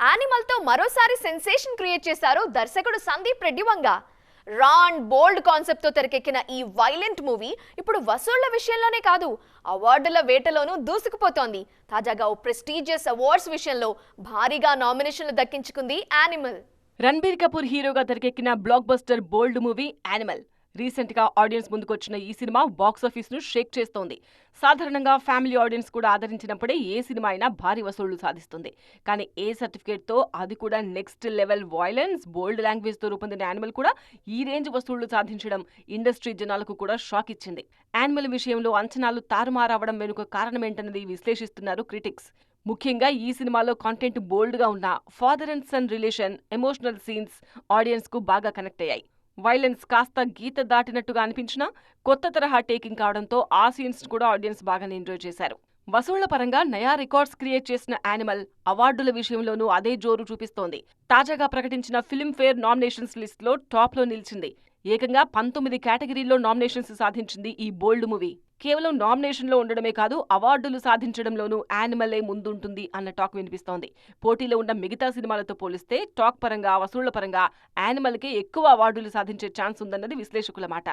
Animal తో మరోసారి sensation create చేశారు దర్శకుడు సందీప్ రెడ్డి వంగ. రా అండ్ బోల్డ్ కాన్సెప్ట్ తో తెరకెక్కిన ఈ వైలెంట్ మూవీ ఇప్పుడు వసూళ్ల విషయంలోనే కాదు, అవార్డుల వేటలోనూ దూసుకుపోతోంది. తాజాగా ఓ ప్రెస్టీజియస్ అవార్డ్స్ విషయంలో భారీగా నామినేషన్లు దక్కించుకుంది యానిమల్. రణబీర్ కపూర్ హీరోగా తెరకెక్కిన బ్లాక్ బస్టర్ బోల్డ్ మూవీ యానిమల్. రీసెంట్ గా ఆడియన్స్ ముందుకొచ్చిన ఈ సినిమా బాక్సాఫీస్ ను షేక్ చేస్తోంది. సాధారణంగా ఫ్యామిలీ ఆడియన్స్ కూడా ఆదరించినప్పుడే ఏ సినిమా అయినా భారీ వసూళ్లు సాధిస్తుంది. కానీ ఏ సర్టిఫికేట్ తో, అది కూడా నెక్స్ట్ లెవెల్ వైలెన్స్, బోల్డ్ లాంగ్వేజ్ తో రూపొందిన యానిమల్ కూడా ఈ రేంజ్ వసూళ్లు సాధించడం ఇండస్ట్రీ జనాలకు కూడా షాక్ ఇచ్చింది. యానిమల్ విషయంలో అంచనాలు తారుమారవడం వెనుక కారణమేంటన్నది విశ్లేషిస్తున్నారు క్రిటిక్స్. ముఖ్యంగా ఈ సినిమాలో కాంటెంట్ బోల్డ్ గా ఉన్న father and son relation, emotional scenes audience కు బాగా కనెక్ట్ అయ్యాయి. వైలెన్స్ కాస్త గీత దాటినట్టుగా అనిపించినా కొత్త తరహా టేకింగ్ కావడంతో ఆ సీన్స్ కూడా ఆడియన్స్ బాగానే ఎంజాయ్ చేశారు. వసూళ్ల పరంగా నయా రికార్డ్స్ క్రియేట్ చేసిన యానిమల్ అవార్డుల విషయంలోనూ అదే జోరు చూపిస్తోంది. తాజాగా ప్రకటించిన ఫిల్మ్ఫేర్ నామినేషన్స్ లిస్ట్ లో టాప్ లో నిలిచింది. ఏకంగా 19 కేటగిరీల్లో నామినేషన్స్ సాధించింది ఈ బోల్డ్ మూవీ. కేవలం నామినేషన్లో ఉండడమే కాదు, అవార్డులు సాధించడంలోనూ యానిమలే ముందుంటుంది అన్న టాక్ వినిపిస్తోంది. పోటీలో ఉన్న మిగతా సినిమాలతో పోలిస్తే టాక్ పరంగా, వసూళ్ల పరంగా యానిమల్కే ఎక్కువ అవార్డులు సాధించే ఛాన్స్ ఉందన్నది విశ్లేషకుల మాట.